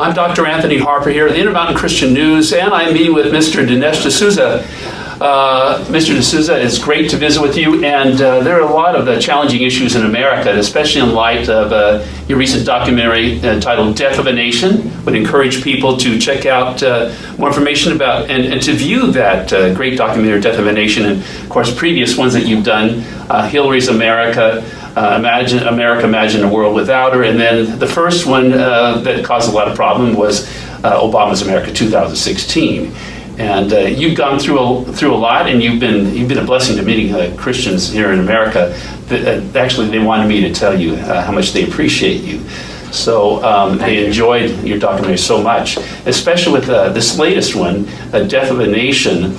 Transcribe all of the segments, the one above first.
I'm Dr. Anthony Harper here at the InterMountain Christian News, and I'm meeting with Mr. Dinesh DSouza. Mr. DSouza, it's great to visit with you, and there are a lot of challenging issues in America, especially in light of your recent documentary titled Death of a Nation. Would encourage people to check out more information about and to view that great documentary, Death of a Nation, and of course previous ones that you've done, Hillary's America, Imagine a World Without Her, and then the first one that caused a lot of problem was Obama's America 2016. And you've gone through a lot, and you've been a blessing to many Christians here in America. Actually, they wanted me to tell you how much they appreciate you. So they enjoyed your documentary so much, especially with this latest one, Death of a Nation.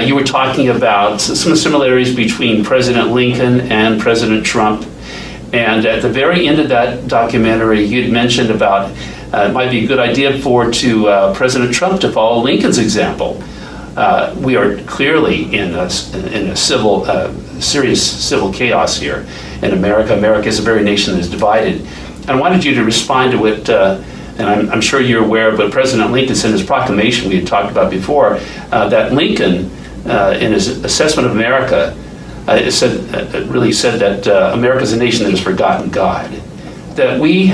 You were talking about some similarities between President Lincoln and President Trump. And at the very end of that documentary, you'd mentioned about it might be a good idea to President Trump to follow Lincoln's example. We are clearly in a serious civil chaos here in America. America is a very nation that is divided. And I wanted you to respond to it, and I'm sure you're aware of what President Lincoln said in his proclamation we had talked about before, that Lincoln, in his assessment of America, really said that America is a nation that has forgotten God, that we've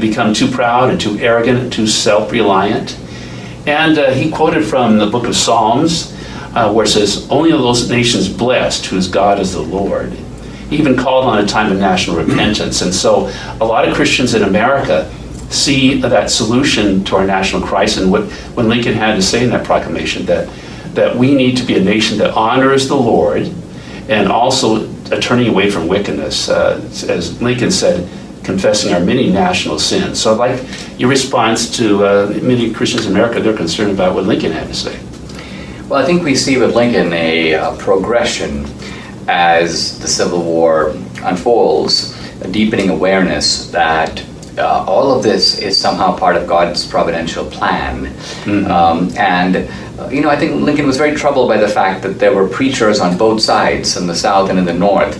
become too proud and too arrogant and too self-reliant. And he quoted from the book of Psalms, where it says, "Only of those nations blessed whose God is the Lord." He even called on a time of national repentance. And so a lot of Christians in America see that solution to our national crisis, and when Lincoln had to say in that proclamation that we need to be a nation that honors the Lord and also turning away from wickedness, as Lincoln said, confessing our many national sins. So I'd like your response to many Christians in America. They're concerned about what Lincoln had to say. Well, I think we see with Lincoln a progression as the Civil War unfolds, a deepening awareness that all of this is somehow part of God's providential plan. I think Lincoln was very troubled by the fact that there were preachers on both sides, in the South and in the North,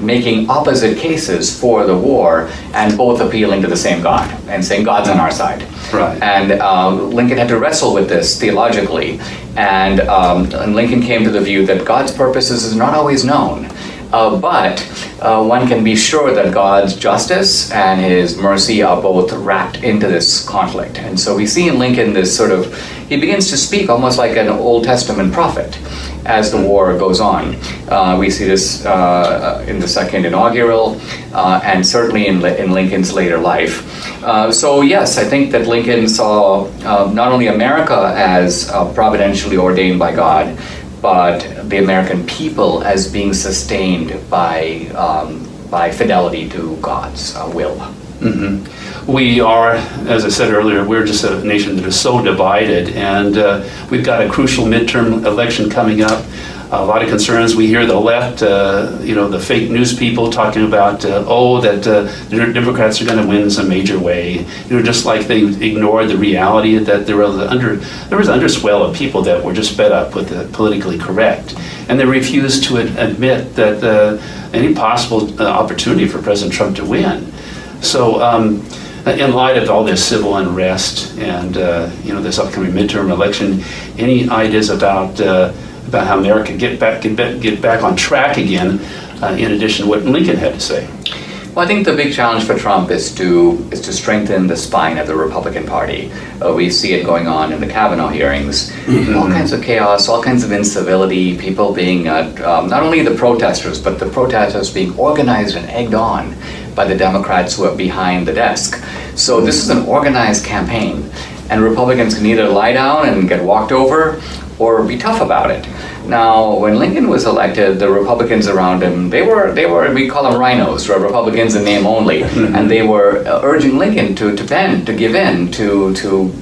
making opposite cases for the war, and both appealing to the same God and saying God's on our side. Right. And Lincoln had to wrestle with this theologically, and Lincoln came to the view that God's purposes is not always known. But one can be sure that God's justice and his mercy are both wrapped into this conflict. And so we see in Lincoln this he begins to speak almost like an Old Testament prophet as the war goes on. We see this in the second inaugural, and certainly in Lincoln's later life. So yes, I think that Lincoln saw not only America as providentially ordained by God, but the American people as being sustained by fidelity to God's will. Mm-hmm. We are, as I said earlier, we're just a nation that is so divided, and we've got a crucial midterm election coming up. A lot of concerns. We hear the left, the fake news people talking about, that the Democrats are going to win in some major way. Just like they ignored the reality that there was an underswell of people that were just fed up with the politically correct, and they refused to admit that any possible opportunity for President Trump to win. So, in light of all this civil unrest and this upcoming midterm election, any ideas about how America get back on track again, in addition to what Lincoln had to say? Well, I think the big challenge for Trump is to strengthen the spine of the Republican Party. We see it going on in the Kavanaugh hearings. Mm-hmm. All kinds of chaos, all kinds of incivility, people being, not only the protesters, but the protesters being organized and egged on by the Democrats who are behind the desk. So this is an organized campaign, and Republicans can either lie down and get walked over or be tough about it. Now, when Lincoln was elected, the Republicans around him, they were we call them rhinos, or Republicans in name only, and they were urging Lincoln to bend, to give in, to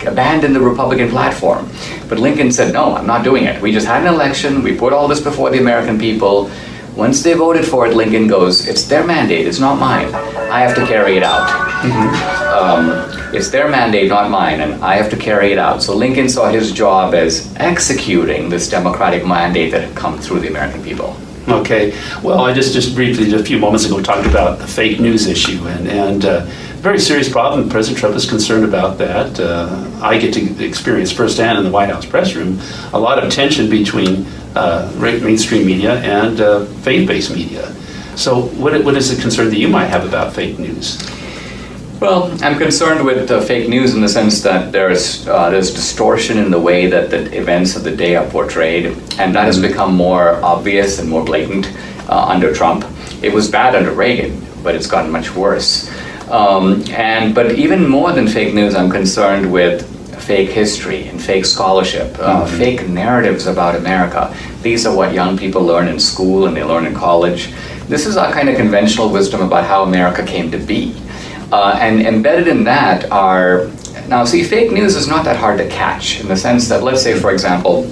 abandon the Republican platform. But Lincoln said, no, I'm not doing it. We just had an election, we put all this before the American people. Once they voted for it, Lincoln goes, it's their mandate, it's not mine. I have to carry it out. It's their mandate, not mine, and I have to carry it out. So Lincoln saw his job as executing this democratic mandate that had come through the American people. Okay. Well, I just briefly, a few moments ago, talked about the fake news issue, and very serious problem. President Trump is concerned about that. I get to experience firsthand in the White House press room a lot of tension between mainstream media and faith-based media. So what is the concern that you might have about fake news? Well, I'm concerned with fake news in the sense that there's distortion in the way that the events of the day are portrayed, and that has become more obvious and more blatant under Trump. It was bad under Reagan, but it's gotten much worse. But even more than fake news, I'm concerned with fake history and fake scholarship, fake narratives about America. These are what young people learn in school and they learn in college. This is our kind of conventional wisdom about how America came to be. And embedded in that are, now see, fake news is not that hard to catch in the sense that, let's say, for example,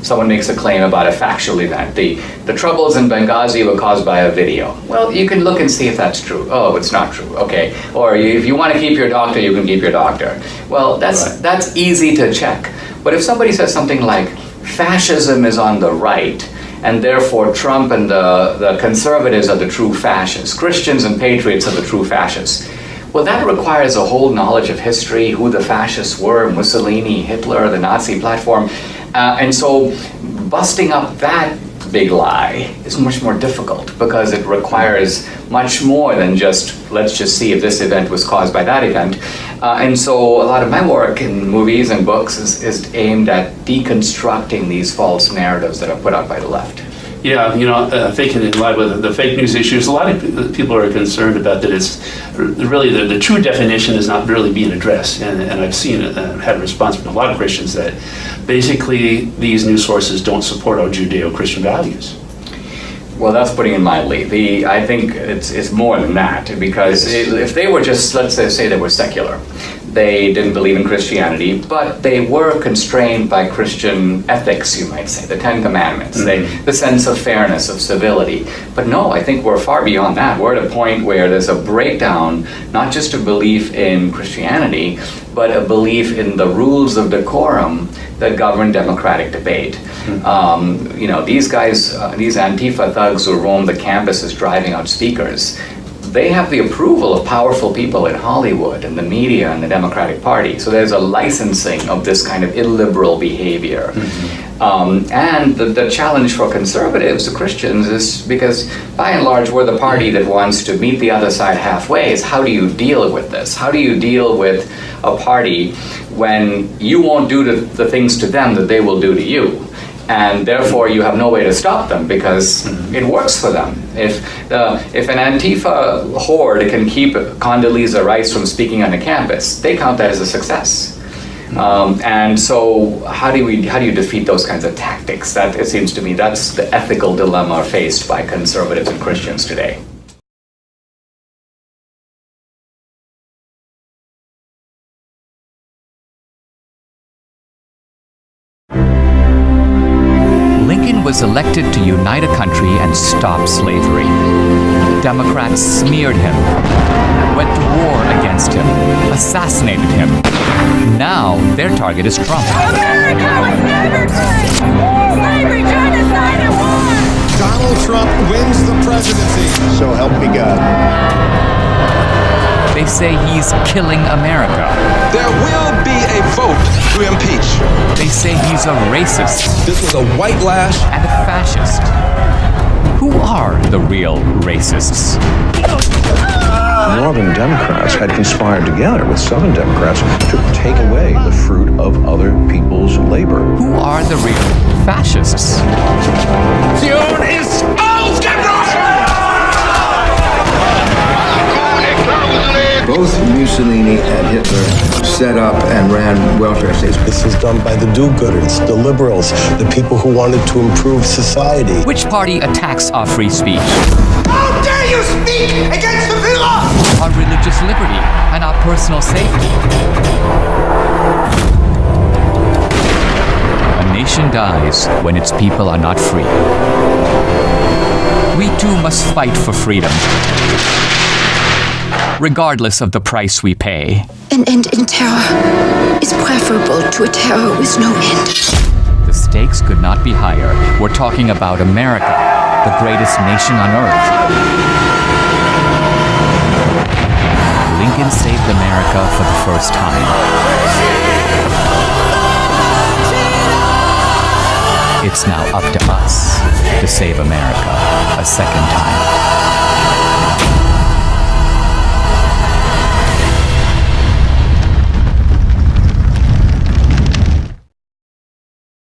someone makes a claim about a factual event. The troubles in Benghazi were caused by a video. Well, you can look and see if that's true. Oh, it's not true. Okay. Or if you want to keep your doctor, you can keep your doctor. Well, that's easy to check. But if somebody says something like, fascism is on the right, and therefore Trump and the conservatives are the true fascists, Christians and patriots are the true fascists, well, that requires a whole knowledge of history, who the fascists were, Mussolini, Hitler, the Nazi platform. And so busting up that big lie is much more difficult because it requires much more than just, let's just see if this event was caused by that event. And so a lot of my work in movies and books is aimed at deconstructing these false narratives that are put out by the left. Yeah, thinking in light with the fake news issues, a lot of people are concerned about that it's really the true definition is not really being addressed. And I've seen it, had a response from a lot of Christians that basically these news sources don't support our Judeo-Christian values. Well, that's putting it mildly. I think it's more than that, because if they were just, let's say they were secular, they didn't believe in Christianity, but they were constrained by Christian ethics, you might say, the Ten Commandments, the sense of fairness, of civility. But no, I think we're far beyond that. We're at a point where there's a breakdown, not just a belief in Christianity, but a belief in the rules of decorum that govern democratic debate. These guys, these Antifa thugs who roam the campuses driving out speakers, they have the approval of powerful people in Hollywood and the media and the Democratic Party. So there's a licensing of this kind of illiberal behavior. And the challenge for conservatives, the Christians, is because by and large we're the party that wants to meet the other side halfway, is how do you deal with this? How do you deal with a party when you won't do the things to them that they will do to you? And therefore you have no way to stop them because it works for them. If an Antifa horde can keep Condoleezza Rice from speaking on a campus, they count that as a success. And so how do you defeat those kinds of tactics? That, it seems to me, that's the ethical dilemma faced by conservatives and Christians today. Lincoln was elected to unite a country and stop slavery. Democrats smeared him, went to war against him, assassinated him. Now their target is Trump. America was never great! Slavery, genocide, and war! Donald Trump wins the presidency. So help me God. They say he's killing America. There will be a vote to impeach. They say he's a racist This was a white lash. and a fascist. Who are the real racists? Northern Democrats had conspired together with Southern Democrats to take away the fruit of other people's labor. Who are the real fascists? Both Mussolini and Hitler set up and ran welfare states. This was done by the do-gooders, the liberals, the people who wanted to improve society. Which party attacks our free speech? How dare you speak against the Führer! Our religious liberty and our personal safety? A nation dies when its people are not free. We too must fight for freedom, regardless of the price we pay. An end in terror is preferable to a terror with no end. The stakes could not be higher. We're talking about America, the greatest nation on earth. Lincoln saved America for the first time. It's now up to us to save America a second time.